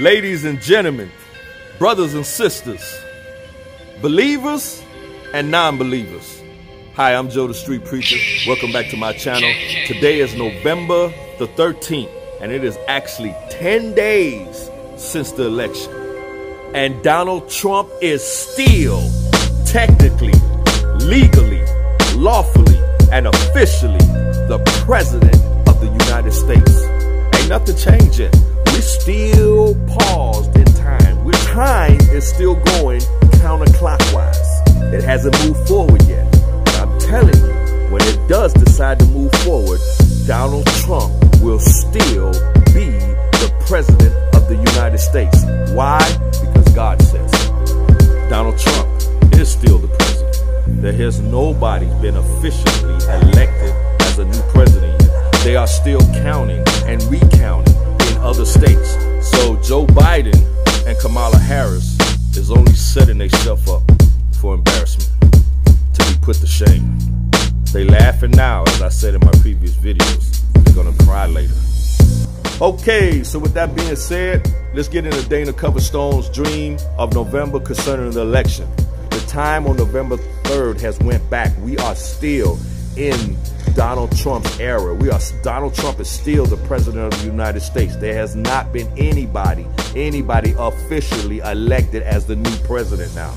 Ladies and gentlemen, brothers and sisters, believers and non-believers. Hi, I'm Joe the Street Preacher. Welcome back to my channel. Today is November the 13th, and it is actually 10 days since the election. And Donald Trump is still technically, legally, lawfully, and officially the president of the United States. Ain't nothing changed yet. We still paused in time. Time is still going counterclockwise. It hasn't moved forward yet. But I'm telling you, when it does decide to move forward, Donald Trump will still be the president of the United States. Why? Because God says so. Donald Trump is still the president. There has nobody been officially elected as a new president yet. They are still counting and recounting in other states. So Joe Biden and Kamala Harris is only setting themselves up for embarrassment, to be put to shame. They laughing now, as I said in my previous videos. They're gonna cry later. Okay, so with that being said, let's get into Dana Coverstone's dream of November concerning the election. The time on November 3rd has went back. We are still in Donald Trump's era. Donald Trump is still the president of the United States. There has not been anybody officially elected as the new president now.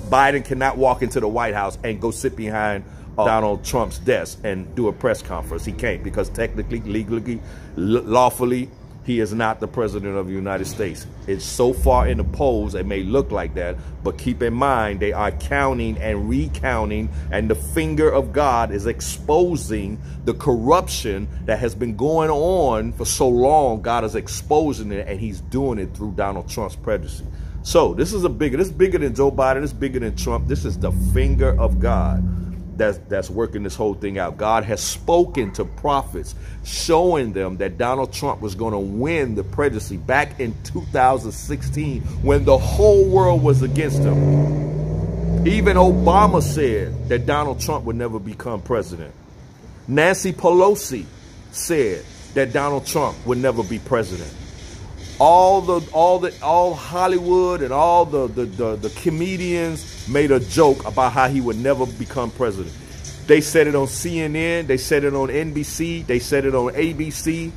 Biden cannot walk into the White House and go sit behind Donald Trump's desk and do a press conference. He can't, because technically, legally, lawfully, he is not the president of the United States. It's so far in the polls, it may look like that, but keep in mind, they are counting and recounting, and the finger of God is exposing the corruption that has been going on for so long. God is exposing it, and he's doing it through Donald Trump's presidency. So this is this is bigger than Joe Biden, this is bigger than Trump. This is the finger of God that's working this whole thing out. God has spoken to prophets, showing them that Donald Trump was going to win the presidency back in 2016 when the whole world was against him. Even Obama said that Donald Trump would never become president. Nancy Pelosi said that Donald Trump would never be president. All Hollywood and all the comedians made a joke about how he would never become president. They said it on CNN, they said it on NBC, they said it on ABC.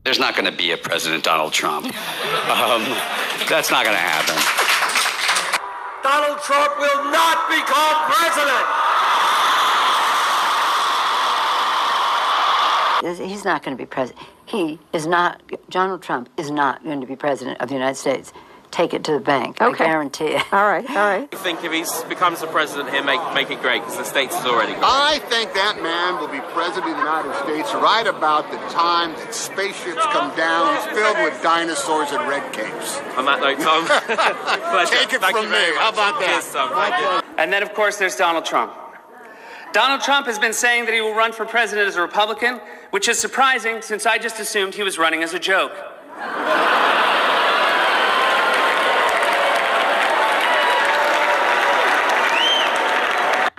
There's not going to be a President Donald Trump. That's not going to happen. Donald Trump will not become president. He's not going to be president. Donald Trump is not going to be president of the United States. Take it to the bank. Okay. I guarantee it. All right. I think if he becomes the president, he'll make it great, because the states is already great. I think that man will be president of the United States right about the time that spaceships come down filled with dinosaurs and red capes. On that note, Tom, take it from me. How about that? Cheers, Tom. And then, of course, there's Donald Trump. Donald Trump has been saying that he will run for president as a Republican, which is surprising since I just assumed he was running as a joke.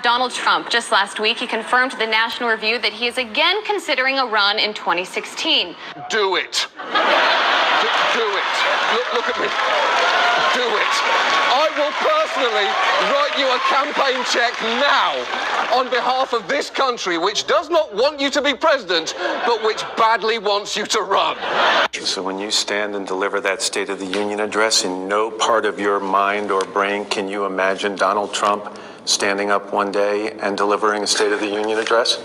Donald Trump, just last week, he confirmed to the National Review that he is again considering a run in 2016. Do it. Do it. Look at me. Do it. I will personally write you a campaign check now on behalf of this country, which does not want you to be president, but which badly wants you to run. So when you stand and deliver that State of the Union address, in no part of your mind or brain can you imagine Donald Trump standing up one day and delivering a State of the Union address?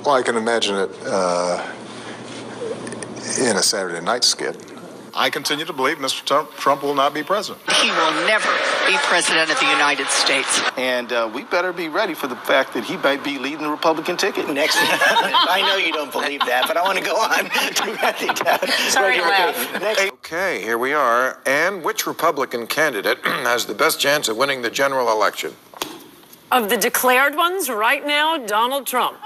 Well, I can imagine it in a Saturday night skit. I continue to believe Mr. Trump will not be president. He will never be president of the United States. And we better be ready for the fact that he might be leading the Republican ticket. Next, I know you don't believe that, but I want to go on. Sorry to laugh. Okay, here we are. And which Republican candidate has the best chance of winning the general election? Of the declared ones right now, Donald Trump.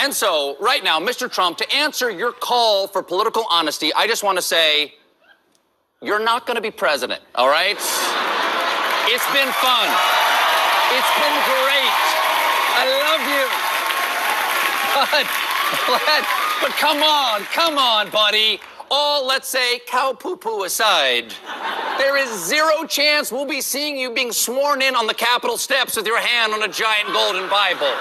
And so, right now, Mr. Trump, to answer your call for political honesty, I just want to say, you're not going to be president, all right? It's been fun. It's been great. I love you. But come on, buddy. All, let's say, cow poo-poo aside, there is zero chance we'll be seeing you being sworn in on the Capitol steps with your hand on a giant golden Bible.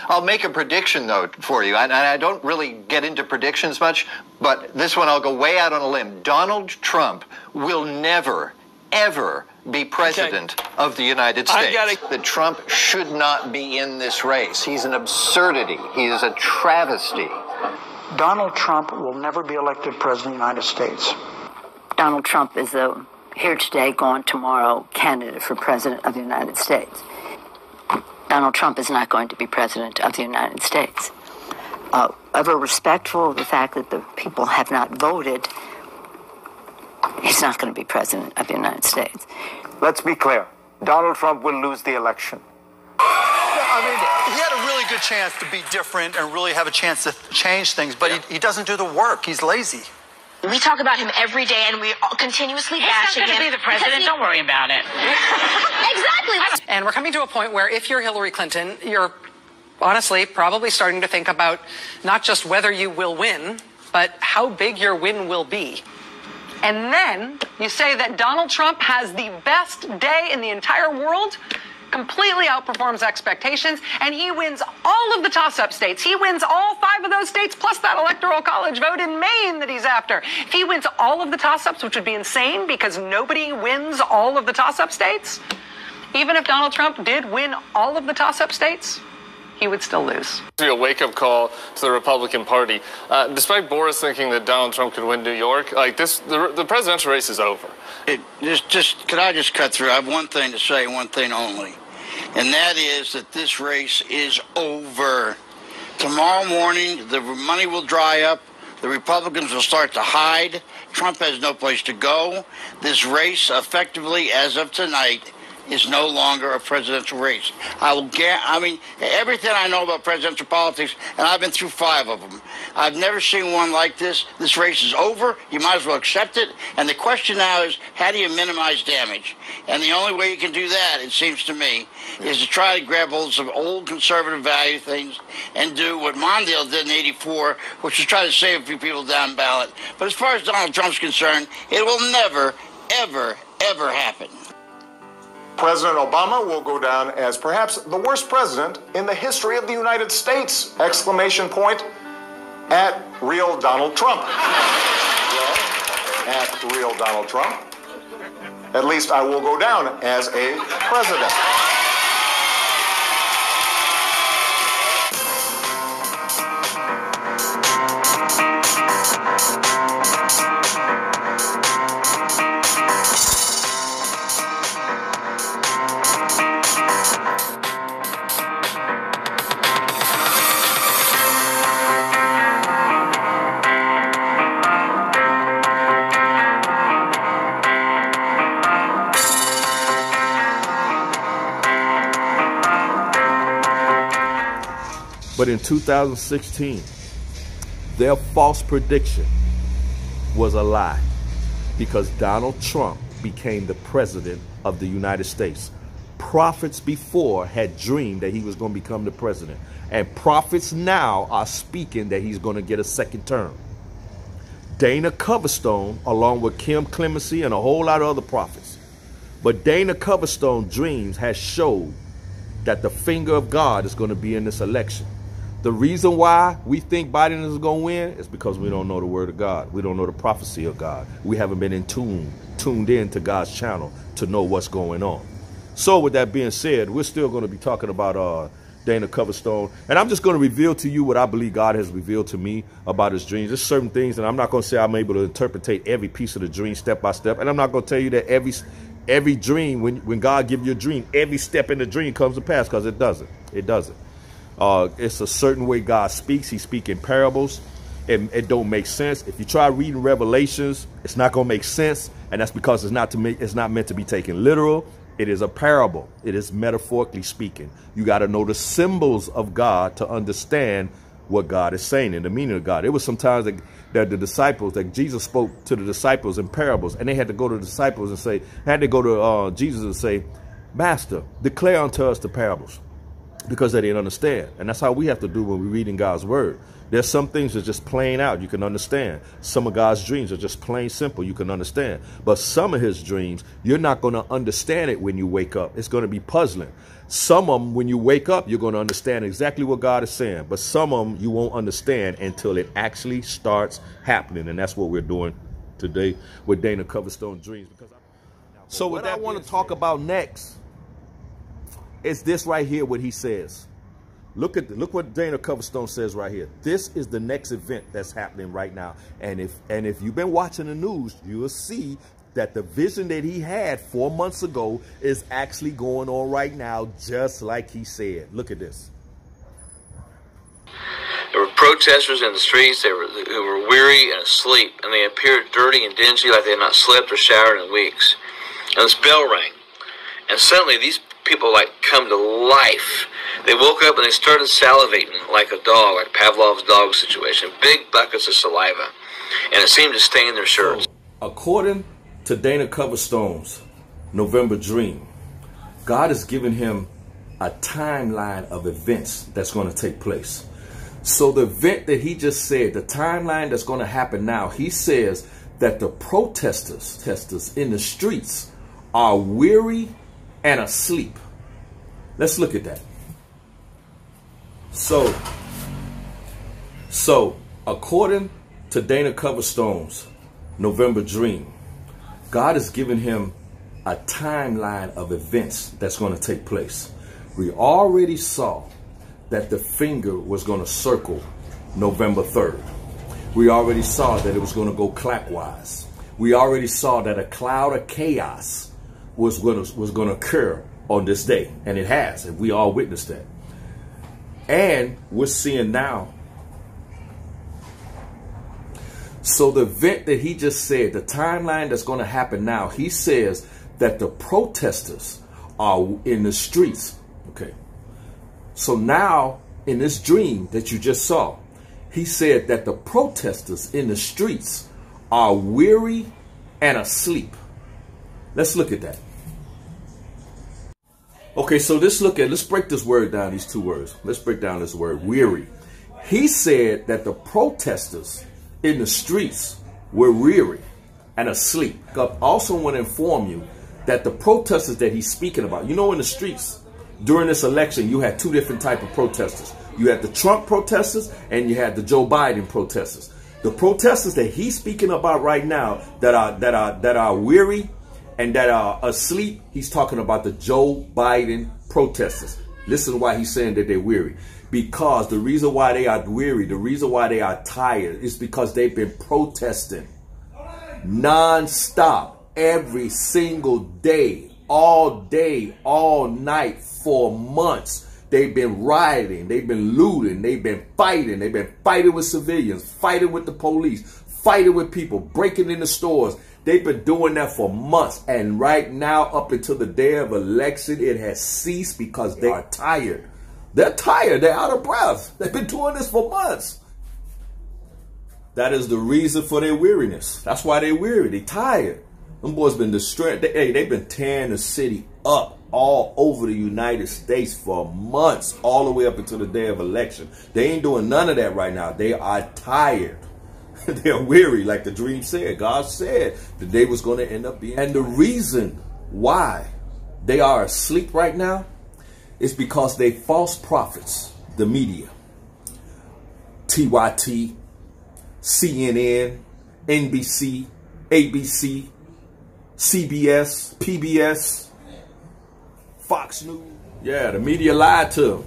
I'll make a prediction, though, for you. And I don't really get into predictions much, but this one I'll go way out on a limb. Donald Trump will never, ever be president of the United States. That Trump should not be in this race. He's an absurdity. He is a travesty. Donald Trump will never be elected president of the United States. Donald Trump is the here today, gone tomorrow candidate for president of the United States. Donald Trump is not going to be president of the United States. Ever respectful of the fact that the people have not voted, he's not going to be president of the United States. Let's be clear. Donald Trump will lose the election. I mean, he had a really good chance to be different and really have a chance to change things, but he doesn't do the work. He's lazy. We talk about him every day, and we continuously bash him. He's not going to be the president. Don't worry about it. Exactly. And we're coming to a point where if you're Hillary Clinton, you're honestly probably starting to think about not just whether you will win, but how big your win will be. And then you say that Donald Trump has the best day in the entire world, completely outperforms expectations, and he wins all of the toss-up states. He wins all 5 of those states, plus that electoral college vote in Maine that he's after. If he wins all of the toss-ups, which would be insane because nobody wins all of the toss-up states, even if Donald Trump did win all of the toss-up states, he would still lose. To be a wake-up call to the Republican Party. Despite Boris thinking that Donald Trump could win New York, like this, the presidential race is over. Could I just cut through? I have one thing to say, one thing only. And that is that this race is over. Tomorrow morning, the money will dry up. The Republicans will start to hide. Trump has no place to go. This race, effectively, as of tonight, is no longer a presidential race. I mean, everything I know about presidential politics, and I've been through 5 of them, I've never seen one like this. This race is over. You might as well accept it. And the question now is, how do you minimize damage? And the only way you can do that, it seems to me, is to try to grab hold of some old conservative value things and do what Mondale did in '84, which was try to save a few people down ballot. But as far as Donald Trump's concerned, it will never, ever, ever happen. President Obama will go down as perhaps the worst president in the history of the United States! Exclamation point at real Donald Trump. Well, at real Donald Trump. At least I will go down as a president. But in 2016, their false prediction was a lie because Donald Trump became the president of the United States. Prophets before had dreamed that he was going to become the president, and prophets now are speaking that he's going to get a second term. Dana Coverstone, along with Kim Clemency and a whole lot of other prophets. But Dana Coverstone dreams has showed that the finger of God is going to be in this election. The reason why we think Biden is going to win is because we don't know the word of God. We don't know the prophecy of God. We haven't been tuned in to God's channel to know what's going on. So with that being said, we're still going to be talking about Dana Coverstone. And I'm just going to reveal to you what I believe God has revealed to me about his dreams. There's certain things, and I'm not going to say I'm able to interpret every piece of the dream step by step. And I'm not going to tell you that every dream, when God gives you a dream, every step in the dream comes to pass, because it doesn't. It doesn't. It's a certain way God speaks. He speaks in parables. It don't make sense. If you try reading Revelations, it's not going to make sense. And that's because it's not meant to be taken literal. It is a parable. It is metaphorically speaking. You got to know the symbols of God to understand what God is saying and the meaning of God. It was sometimes that the disciples, that Jesus spoke to the disciples in parables, and they had to go to the disciples and say, had to go to Jesus and say, Master, declare unto us the parables, because they didn't understand. And that's how we have to do when we're reading God's word. There's some things that are just plain out, you can understand. Some of God's dreams are just plain simple, you can understand. But some of his dreams, you're not going to understand it when you wake up. It's going to be puzzling. Some of them, when you wake up, you're going to understand exactly what God is saying. But some of them you won't understand until it actually starts happening. And that's what we're doing today with Dana Coverstone Dreams. So what I want to talk about next is this right here, what he says. Look what Dana Coverstone says right here. This is the next event that's happening right now. And if you've been watching the news, you will see that the vision that he had 4 months ago is actually going on right now, just like he said. Look at this. There were protesters in the streets. They were weary and asleep, and they appeared dirty and dingy, like they had not slept or showered in weeks. And this bell rang, and suddenly these people come to life. They woke up and they started salivating like a dog, like Pavlov's dog situation. Big buckets of saliva, and it seemed to stain their shirts. According to Dana Coverstone's November dream, God has given him a timeline of events that's going to take place. So the event that he just said, the timeline that's going to happen now, he says that the protesters in the streets are weary and asleep. Let's look at that. So according to Dana Coverstone's November dream, God has given him a timeline of events that's going to take place. We already saw that the finger was going to circle November 3rd. We already saw that it was going to go clockwise. We already saw that a cloud of chaos was going to occur on this day, and it has, and we all witnessed that. And we're seeing now. So the event that he just said, the timeline that's going to happen now, he says that the protesters are in the streets. Okay. So now in this dream that you just saw, he said that the protesters in the streets are weary and asleep. Let's look at that. Okay, so let's break this word down, these two words. Let's break down this word, weary. He said that the protesters in the streets were weary and asleep. I also want to inform you that the protesters that he's speaking about, you know, in the streets during this election, you had two different types of protesters. You had the Trump protesters and you had the Joe Biden protesters. The protesters that he's speaking about right now that are weary and that are asleep, he's talking about the Joe Biden protesters. Listen why he's saying that they're weary. Because the reason why they are weary, the reason why they are tired is because they've been protesting non-stop every single day, all night for months. They've been rioting, they've been looting, they've been fighting with civilians, fighting with the police, fighting with people, breaking into stores. They've been doing that for months. And right now, up until the day of election, it has ceased because they are tired. They're tired. They're out of breath. They've been doing this for months. That is the reason for their weariness. That's why they're weary. They're tired. Them boys been destroyed. They've been tearing the city up all over the United States for months, all the way up until the day of election. They ain't doing none of that right now. They are tired. They're weary, like the dream said. God said that they was going to end up being. And the reason why they are asleep right now is because they false prophets, the media, TYT, CNN, NBC, ABC, CBS, PBS, Fox News. Yeah, the media lied to them.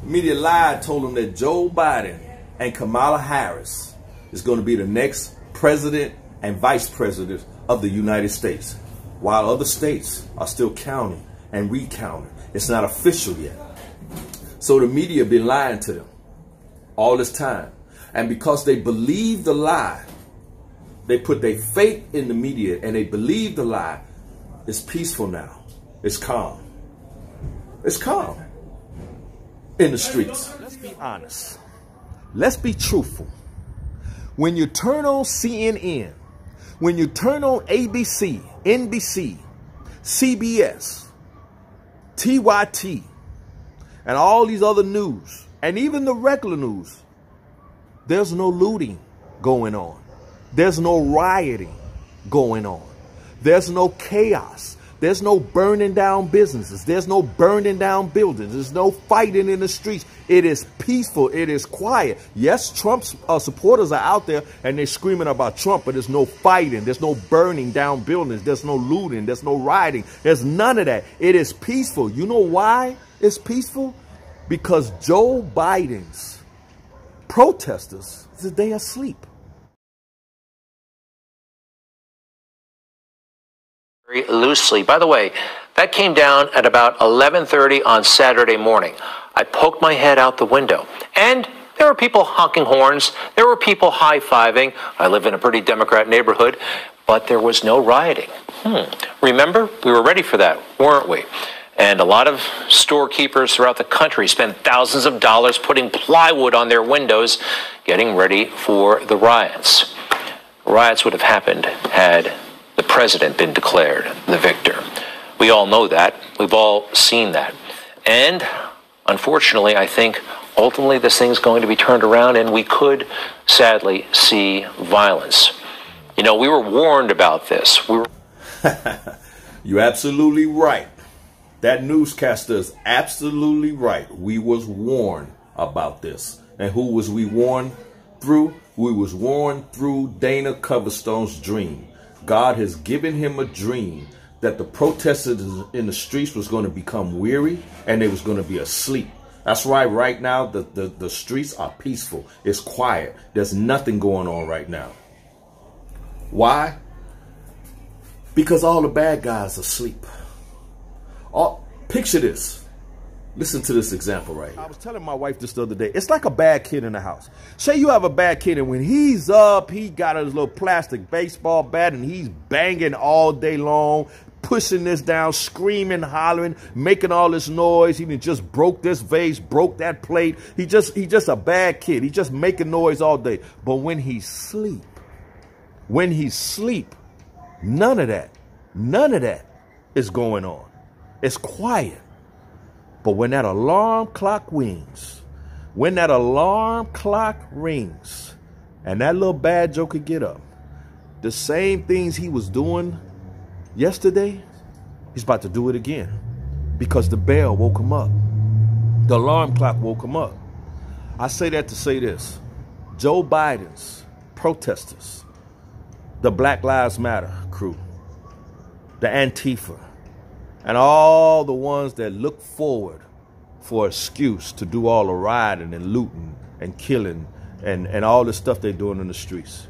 The media lied, told them that Joe Biden and Kamala Harris is going to be the next president and vice president of the United States, while other states are still counting and recounting. It's not official yet. So the media been lying to them all this time. And because they believe the lie, they put their faith in the media and they believe the lie, it's peaceful now. It's calm. It's calm in the streets. Let's be honest. let's be truthful. When you turn on CNN, when you turn on ABC, NBC, CBS, TYT, and all these other news, and even the regular news, there's no looting going on. There's no rioting going on. There's no chaos. There's no burning down businesses. There's no burning down buildings. There's no fighting in the streets. It is peaceful. It is quiet. Yes, Trump's supporters are out there and they're screaming about Trump, but there's no fighting. There's no burning down buildings. There's no looting. There's no rioting. There's none of that. It is peaceful. You know why it's peaceful? Because Joe Biden's protesters, they are asleep. Very loosely. By the way, that came down at about 11:30 on Saturday morning. I poked my head out the window, and there were people honking horns. There were people high-fiving. I live in a pretty Democrat neighborhood, but there was no rioting. Remember, we were ready for that, weren't we? And a lot of storekeepers throughout the country spent thousands of dollars putting plywood on their windows, getting ready for the riots. Riots would have happened had the president been declared the victor. We all know that. We've all seen that. And unfortunately, I think ultimately this thing's going to be turned around and we could sadly see violence. You know, we were warned about this. You're absolutely right. That newscaster is absolutely right. We was warned about this. And who was we warned through? We was warned through Dana Coverstone's dream. God has given him a dream that the protesters in the streets was going to become weary and they was going to be asleep. That's why right now the streets are peaceful. It's quiet. There's nothing going on right now. Why? Because all the bad guys are asleep. Picture this. Listen to this example right here. I was telling my wife this the other day. It's like a bad kid in the house. Say you have a bad kid and when he's up, he got his little plastic baseball bat and he's banging all day long, pushing this down, screaming, hollering, making all this noise. He just broke this vase, broke that plate. He just a bad kid. He's just making noise all day. But when he's asleep, none of that is going on. It's quiet. But when that alarm clock rings, and that little bad joker get up, the same things he was doing yesterday, he's about to do it again because the bell woke him up. The alarm clock woke him up. I say that to say this. Joe Biden's protesters, the Black Lives Matter crew, the Antifa, and all the ones that look forward for excuse to do all the rioting and looting and killing and all the stuff they're doing in the streets.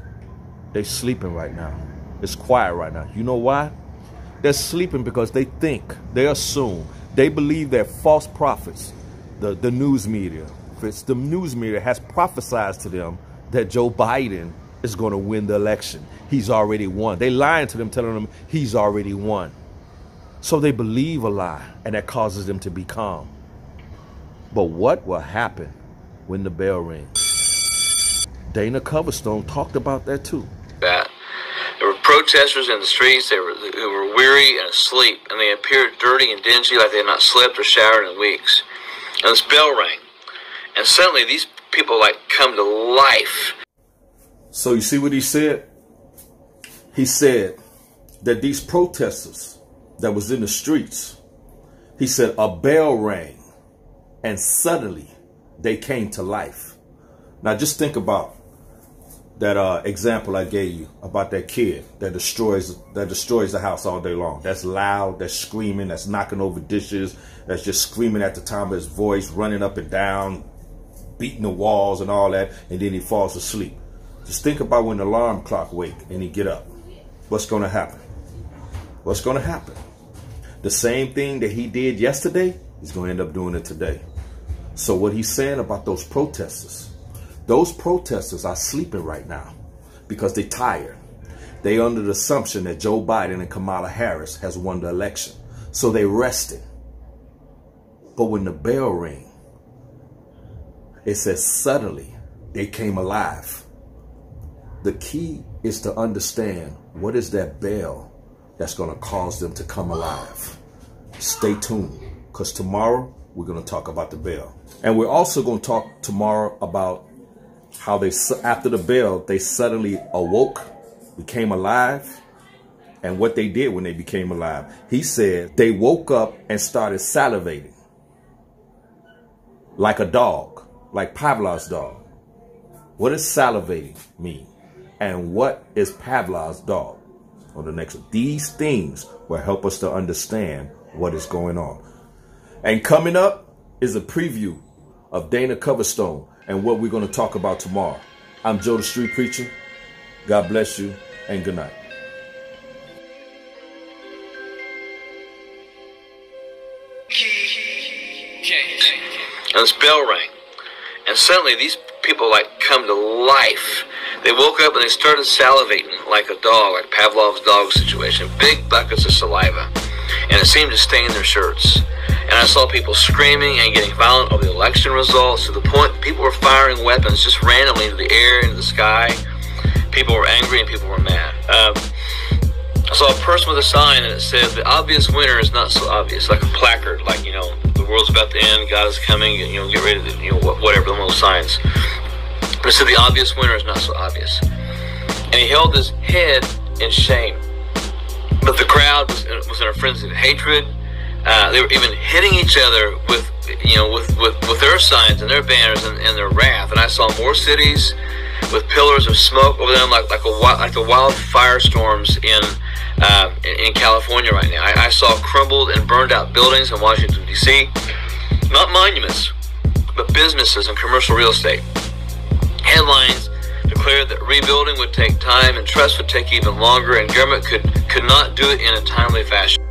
They're sleeping right now. It's quiet right now. You know why? They're sleeping because they think, they assume, they believe they're false prophets. The news media, the news media has prophesied to them that Joe Biden is going to win the election. He's already won. They lying to them, telling them he's already won. So they believe a lie, and that causes them to be calm. But what will happen when the bell rings? Dana Coverstone talked about that too. There were protesters in the streets who were weary and asleep, and they appeared dirty and dingy like they had not slept or showered in weeks. And this bell rang, and suddenly these people come to life. So you see what he said? He said that these protesters that was in the streets, he said a bell rang and suddenly they came to life. Now just think about that example I gave you about that kid that destroys the house all day long. That's loud, that's screaming, that's knocking over dishes, that's just screaming at the top of his voice, running up and down, beating the walls and all that, and then he falls asleep. Just think about when the alarm clock wake and he get up. What's going to happen? What's going to happen? The same thing that he did yesterday, he's going to end up doing it today. So what he's saying about those protesters are sleeping right now because they're tired. They're under the assumption that Joe Biden and Kamala Harris has won the election. So they're resting. But when the bell rings, it says suddenly they came alive. The key is to understand what is that bell that's going to cause them to come alive. Stay tuned, because tomorrow we're going to talk about the bell. And we're also going to talk tomorrow about how they, after the bell, they suddenly awoke, became alive, and what they did when they became alive. He said they woke up and started salivating like a dog, like Pavlov's dog. What does salivating mean? And what is Pavlov's dog? On the next one. These things will help us to understand what is going on. And coming up is a preview of Dana Coverstone and what we're going to talk about tomorrow. I'm Joe the Street Preacher. God bless you and good night. And this bell rang, and suddenly these people like come to life. They woke up and they started salivating like a dog, like Pavlov's dog situation, big buckets of saliva, and it seemed to stain their shirts. And I saw people screaming and getting violent over the election results, to the point people were firing weapons just randomly into the air, into the sky. People were angry and people were mad. I saw a person with a sign and it said, "The obvious winner is not so obvious," like a placard, like, you know, the world's about to end, God is coming, and, you know, get ready to, you know, whatever, one of those signs. But it said the obvious winner is not so obvious. And he held his head in shame. But the crowd was in a frenzy of hatred. They were even hitting each other with, you know, with their signs and their banners and their wrath. And I saw more cities with pillars of smoke over them, like the wild firestorms in California right now. I saw crumbled and burned out buildings in Washington, D.C. Not monuments, but businesses and commercial real estate. Headlines declared that rebuilding would take time and trust would take even longer, and government could not do it in a timely fashion.